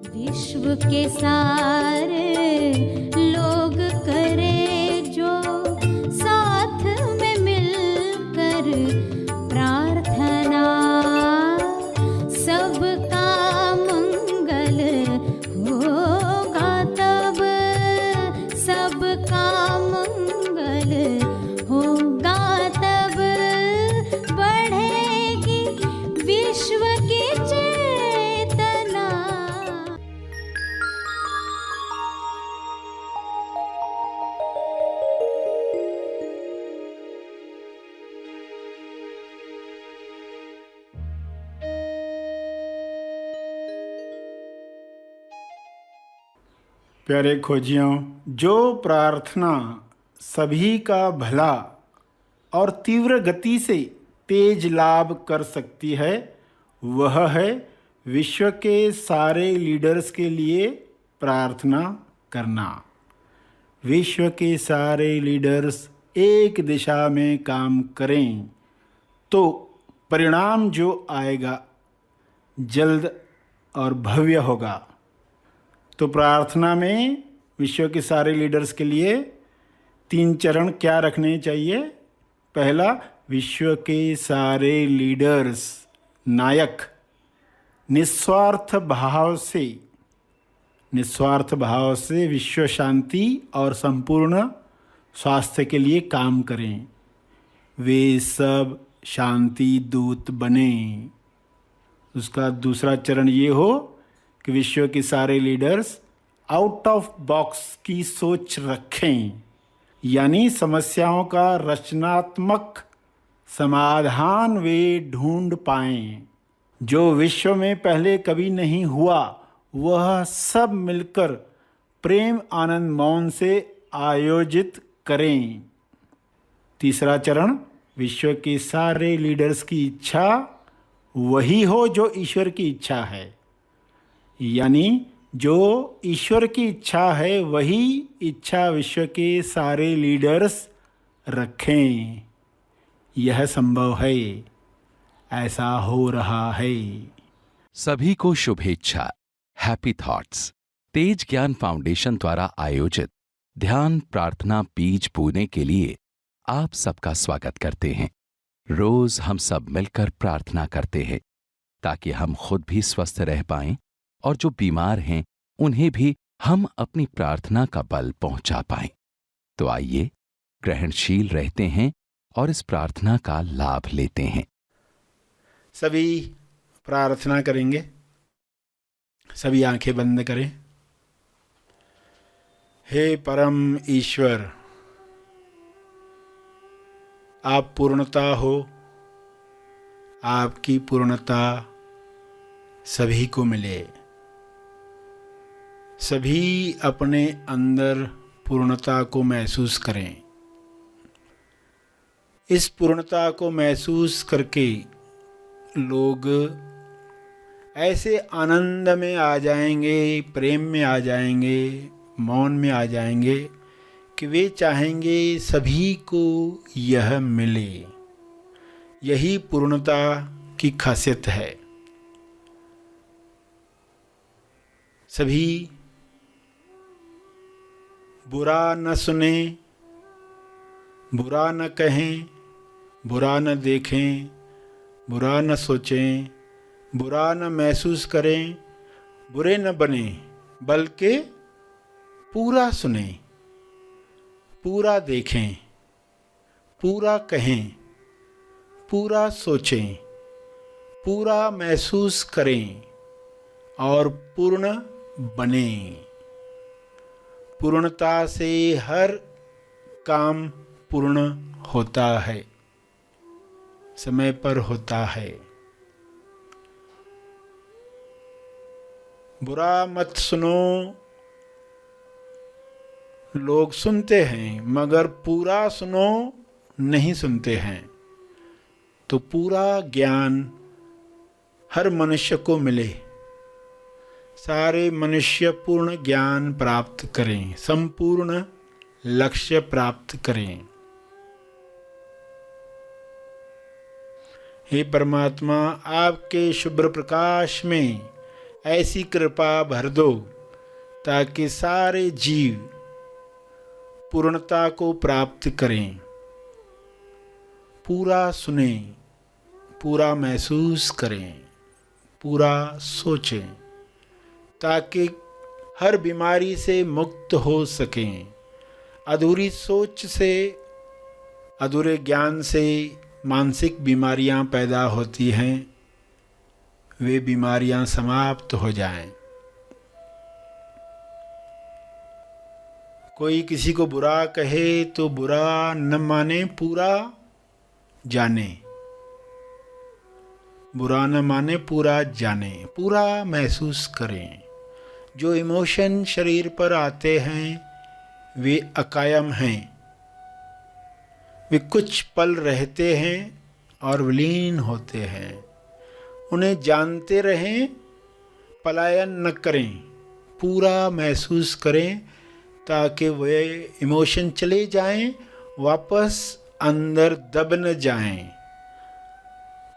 विश्व के सारे लोग करे जो साथ में मिलकर प्रार्थना, सबका मंगल होगा तब, सबका मंगल होगा तब, बढ़ेगी विश्व की चेतना। प्यारे खोजियों, जो प्रार्थना सभी का भला और तीव्र गति से तेज लाभ कर सकती है, वह है विश्व के सारे लीडर्स के लिए प्रार्थना करना। विश्व के सारे लीडर्स एक दिशा में काम करें तो परिणाम जो आएगा जल्द और भव्य होगा। तो प्रार्थना में विश्व के सारे लीडर्स के लिए 3 चरण क्या रखने चाहिए? पहला, विश्व के सारे लीडर्स नायक निस्वार्थ भाव से विश्व शांति और संपूर्ण स्वास्थ्य के लिए काम करें। वे सब शांति दूत बने। उसका दूसरा चरण ये हो कि विश्व के सारे लीडर्स आउट ऑफ बॉक्स की सोच रखें, यानी समस्याओं का रचनात्मक समाधान वे ढूंढ पाएं। जो विश्व में पहले कभी नहीं हुआ, वह सब मिलकर प्रेम आनंद मौन से आयोजित करें। तीसरा चरण, विश्व के सारे लीडर्स की इच्छा वही हो जो ईश्वर की इच्छा है, यानी जो ईश्वर की इच्छा है वही इच्छा विश्व के सारे लीडर्स रखें। यह संभव है, ऐसा हो रहा है। सभी को शुभेच्छा। हैप्पी थॉट्स तेज ज्ञान फाउंडेशन द्वारा आयोजित ध्यान प्रार्थना बीज बोने के लिए आप सबका स्वागत करते हैं। रोज हम सब मिलकर प्रार्थना करते हैं ताकि हम खुद भी स्वस्थ रह पाएं और जो बीमार हैं उन्हें भी हम अपनी प्रार्थना का बल पहुंचा पाएं। तो आइए ग्रहणशील रहते हैं और इस प्रार्थना का लाभ लेते हैं। सभी प्रार्थना करेंगे। सभी आंखें बंद करें। हे परम ईश्वर, आप पूर्णता हो। आपकी पूर्णता सभी को मिले। सभी अपने अंदर पूर्णता को महसूस करें। इस पूर्णता को महसूस करके लोग ऐसे आनंद में आ जाएंगे, प्रेम में आ जाएंगे, मौन में आ जाएंगे कि वे चाहेंगे सभी को यह मिले। यही पूर्णता की खासियत है। सभी बुरा न सुने, बुरा न कहें, बुरा न देखें, बुरा न सोचें, बुरा न महसूस करें, बुरे न बने, बल्कि पूरा सुने, पूरा देखें, पूरा कहें, पूरा सोचें, पूरा महसूस करें और पूर्ण बने। पूर्णता से हर काम पूर्ण होता है, समय पर होता है। बुरा मत सुनो। लोग सुनते हैं मगर पूरा सुनो नहीं सुनते हैं। तो पूरा ज्ञान हर मनुष्य को मिले। सारे मनुष्य पूर्ण ज्ञान प्राप्त करें, संपूर्ण लक्ष्य प्राप्त करें। हे परमात्मा, आपके शुभ्र प्रकाश में ऐसी कृपा भर दो ताकि सारे जीव पूर्णता को प्राप्त करें, पूरा सुने, पूरा महसूस करें, पूरा सोचें, ताकि हर बीमारी से मुक्त हो सकें। अधूरी सोच से, अधूरे ज्ञान से मानसिक बीमारियां पैदा होती हैं, वे बीमारियां समाप्त हो जाएं। कोई किसी को बुरा कहे तो बुरा न माने, पूरा जाने। बुरा न माने, पूरा जाने, पूरा महसूस करें। जो इमोशन शरीर पर आते हैं वे अकायम हैं, वे कुछ पल रहते हैं और विलीन होते हैं। उन्हें जानते रहें, पलायन न करें, पूरा महसूस करें ताकि वे इमोशन चले जाएं, वापस अंदर दब न जाएं।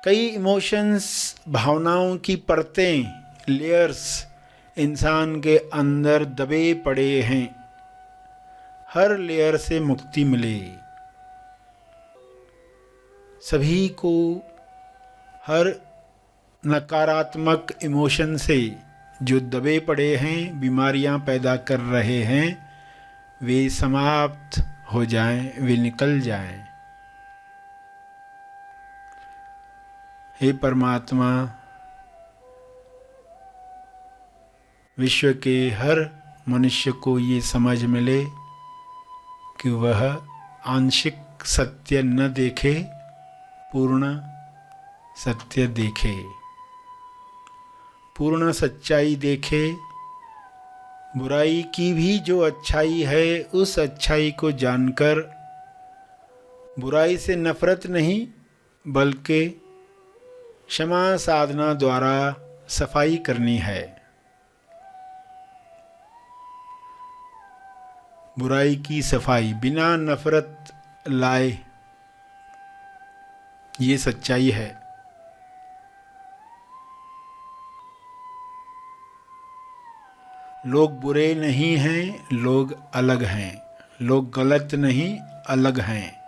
कई इमोशंस, भावनाओं की परतें, लेयर्स इंसान के अंदर दबे पड़े हैं। हर लेयर से मुक्ति मिले। सभी को हर नकारात्मक इमोशन से जो दबे पड़े हैं, बीमारियां पैदा कर रहे हैं, वे समाप्त हो जाएं, वे निकल जाएं। हे परमात्मा, विश्व के हर मनुष्य को ये समझ मिले कि वह आंशिक सत्य न देखे, पूर्ण सत्य देखे, पूर्ण सच्चाई देखे। बुराई की भी जो अच्छाई है, उस अच्छाई को जानकर बुराई से नफरत नहीं बल्कि क्षमा साधना द्वारा सफाई करनी है। बुराई की सफाई बिना नफरत लाए, ये सच्चाई है। लोग बुरे नहीं हैं, लोग अलग हैं। लोग गलत नहीं, अलग हैं।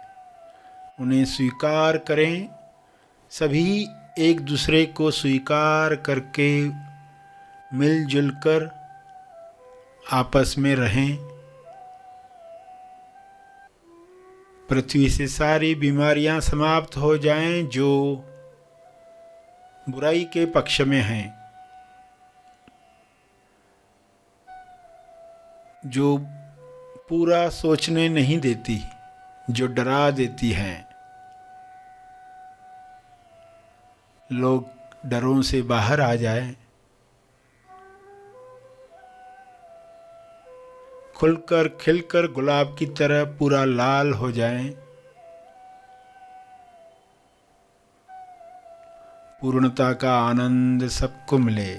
उन्हें स्वीकार करें। सभी एक दूसरे को स्वीकार करके मिलजुल कर आपस में रहें। पृथ्वी से सारी बीमारियां समाप्त हो जाएं जो बुराई के पक्ष में हैं, जो पूरा सोचने नहीं देती, जो डरा देती हैं। लोग डरों से बाहर आ जाएं, खुलकर खिलकर गुलाब की तरह पूरा लाल हो जाएं। पूर्णता का आनंद सबको मिले,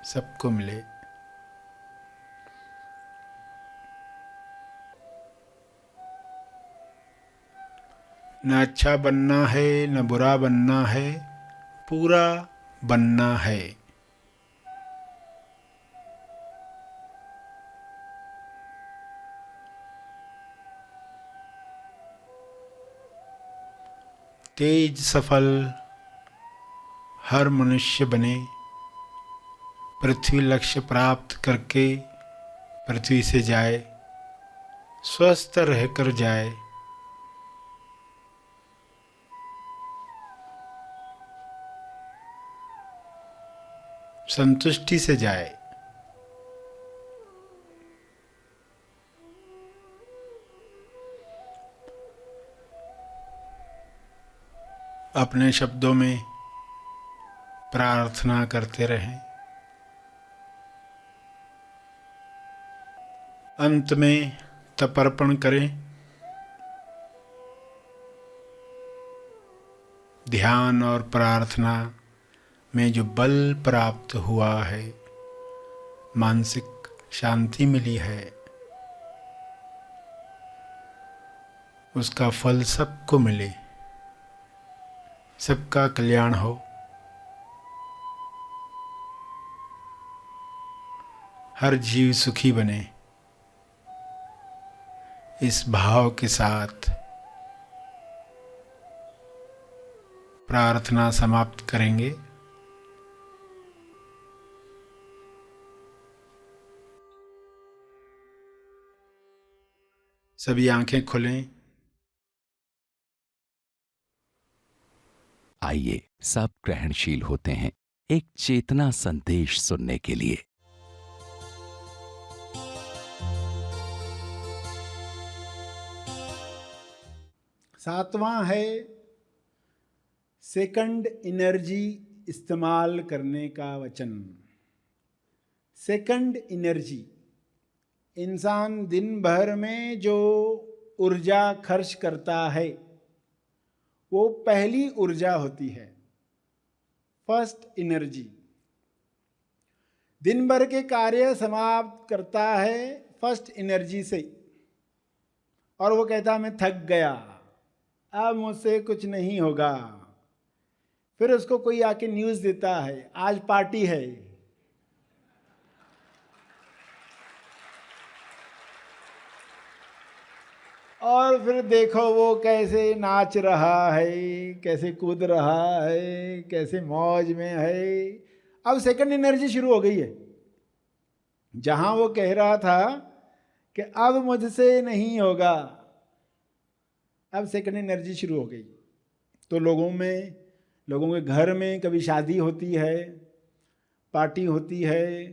सबको मिले। न अच्छा बनना है, न बुरा बनना है, पूरा बनना है। तेज सफल हर मनुष्य बने, पृथ्वी लक्ष्य प्राप्त करके पृथ्वी से जाए, स्वस्थ रहकर जाए। संतुष्टि से जाए। अपने शब्दों में प्रार्थना करते रहें। अंत में तर्पण करें। ध्यान और प्रार्थना में जो बल प्राप्त हुआ है, मानसिक शांति मिली है, उसका फल सबको मिले, सबका कल्याण हो। हर जीव सुखी बने, इस भाव के साथ प्रार्थना समाप्त करेंगे। सभी आंखें खुलें। आइए सब ग्रहणशील होते हैं एक चेतना संदेश सुनने के लिए। सातवां है सेकंड एनर्जी इस्तेमाल करने का वचन। सेकंड एनर्जी, इंसान दिन भर में जो ऊर्जा खर्च करता है वो पहली ऊर्जा होती है, फर्स्ट एनर्जी। दिन भर के कार्य समाप्त करता है फर्स्ट एनर्जी से, और वो कहता मैं थक गया, अब मुझसे कुछ नहीं होगा। फिर उसको कोई आके न्यूज़ देता है आज पार्टी है, और फिर देखो वो कैसे नाच रहा है, कैसे कूद रहा है, कैसे मौज में है। अब सेकंड एनर्जी शुरू हो गई है। जहां वो कह रहा था कि अब मुझसे नहीं होगा, अब सेकंड एनर्जी शुरू हो गई। तो लोगों के घर में कभी शादी होती है, पार्टी होती है,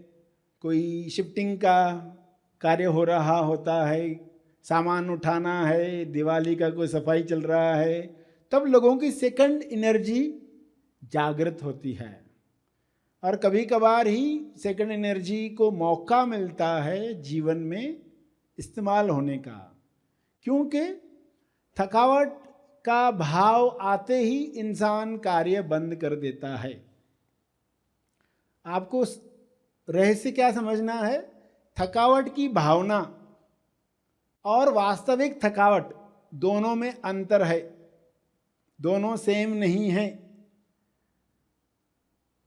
कोई शिफ्टिंग का कार्य हो रहा होता है, सामान उठाना है, दिवाली का कोई सफाई चल रहा है, तब लोगों की सेकंड एनर्जी जागृत होती है। और कभी कभार ही सेकंड एनर्जी को मौका मिलता है जीवन में इस्तेमाल होने का, क्योंकि थकावट का भाव आते ही इंसान कार्य बंद कर देता है। आपको रहस्य क्या समझना है? थकावट की भावना और वास्तविक थकावट दोनों में अंतर है, दोनों सेम नहीं है।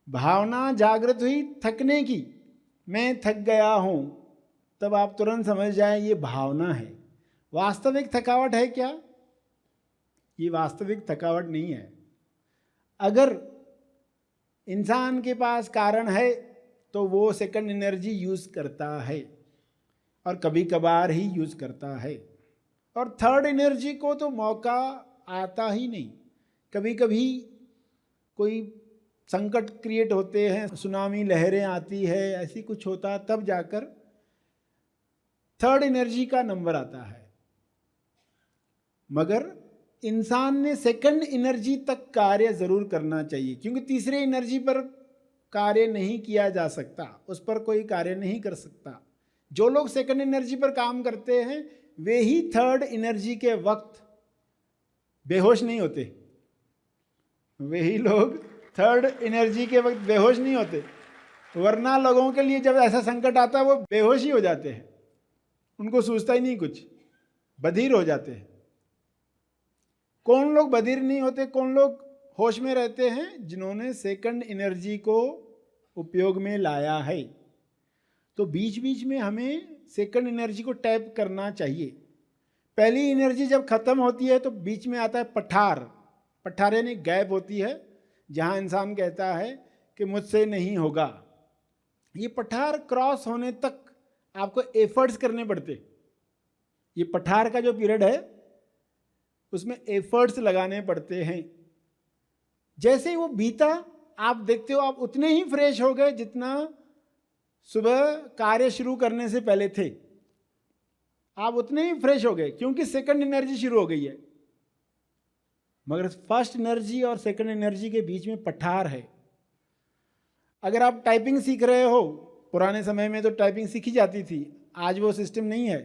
भावना जागृत हुई थकने की, मैं थक गया हूं, तब आप तुरंत समझ जाएं ये भावना है। वास्तविक थकावट है क्या? ये वास्तविक थकावट नहीं है। अगर इंसान के पास कारण है तो वो सेकंड एनर्जी यूज करता है, और कभी कभार ही यूज करता है। और थर्ड एनर्जी को तो मौका आता ही नहीं। कभी कभी कोई संकट क्रिएट होते हैं, सुनामी लहरें आती है, ऐसी कुछ होता, तब जाकर थर्ड एनर्जी का नंबर आता है। मगर इंसान ने सेकंड एनर्जी तक कार्य जरूर करना चाहिए, क्योंकि तीसरे एनर्जी पर कार्य नहीं किया जा सकता, उस पर कोई कार्य नहीं कर सकता। जो लोग सेकंड एनर्जी पर काम करते हैं वे ही थर्ड एनर्जी के वक्त बेहोश नहीं होते। वे ही लोग थर्ड एनर्जी के वक्त बेहोश नहीं होते, वरना लोगों के लिए जब ऐसा संकट आता है वो बेहोश ही हो जाते हैं, उनको सूझता ही नहीं कुछ, बधिर हो जाते हैं। कौन लोग बधिर नहीं होते, कौन लोग होश में रहते हैं? जिन्होंने सेकंड एनर्जी को उपयोग में लाया है। तो बीच बीच में हमें सेकंड एनर्जी को टैप करना चाहिए। पहली एनर्जी जब खत्म होती है तो बीच में आता है पठार। पठार यानी गैप होती है, जहां इंसान कहता है कि मुझसे नहीं होगा। ये पठार क्रॉस होने तक आपको एफर्ट्स करने पड़ते। ये पठार का जो पीरियड है उसमें एफर्ट्स लगाने पड़ते हैं। जैसे ही वो बीता, आप देखते हो आप उतने ही फ्रेश हो गए जितना सुबह कार्य शुरू करने से पहले थे। आप उतने ही फ्रेश हो गए, क्योंकि सेकंड एनर्जी शुरू हो गई है। मगर फर्स्ट एनर्जी और सेकंड एनर्जी के बीच में पठार है। अगर आप टाइपिंग सीख रहे हो, पुराने समय में तो टाइपिंग सीखी जाती थी, आज वो सिस्टम नहीं है,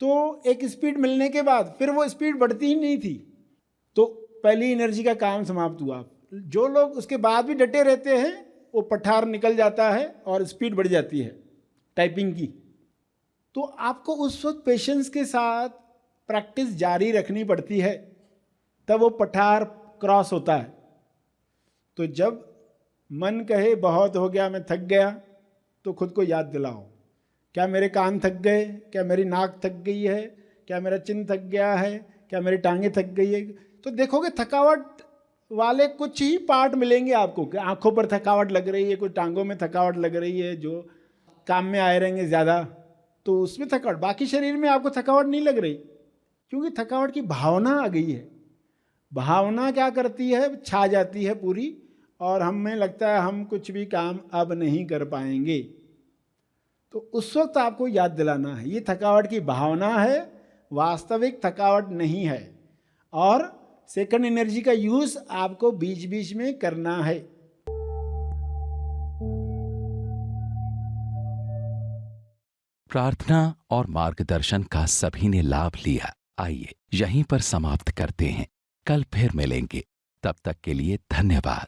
तो एक स्पीड मिलने के बाद फिर वो स्पीड बढ़ती ही नहीं थी, तो पहली एनर्जी का काम समाप्त हुआ। जो लोग उसके बाद भी डटे रहते हैं वो पठार निकल जाता है और स्पीड बढ़ जाती है टाइपिंग की। तो आपको उस वक्त पेशेंस के साथ प्रैक्टिस जारी रखनी पड़ती है, तब वो पठार क्रॉस होता है। तो जब मन कहे बहुत हो गया, मैं थक गया, तो खुद को याद दिलाओ क्या मेरे कान थक गए, क्या मेरी नाक थक गई है, क्या मेरा चिन थक गया है, क्या मेरी टांगें थक गई है, तो देखोगे थकावट वाले कुछ ही पार्ट मिलेंगे आपको। कि आंखों पर थकावट लग रही है, कुछ टांगों में थकावट लग रही है, जो काम में आए रहेंगे ज़्यादा, तो उसमें थकावट। बाकी शरीर में आपको थकावट नहीं लग रही, क्योंकि थकावट की भावना आ गई है। भावना क्या करती है, छा जाती है पूरी, और हमें लगता है हम कुछ भी काम अब नहीं कर पाएंगे। तो उस वक्त आपको याद दिलाना है, ये थकावट की भावना है, वास्तविक थकावट नहीं है। और सेकंड एनर्जी का यूज आपको बीच बीच में करना है। प्रार्थना और मार्गदर्शन का सभी ने लाभ लिया। आइए यहीं पर समाप्त करते हैं, कल फिर मिलेंगे। तब तक के लिए धन्यवाद।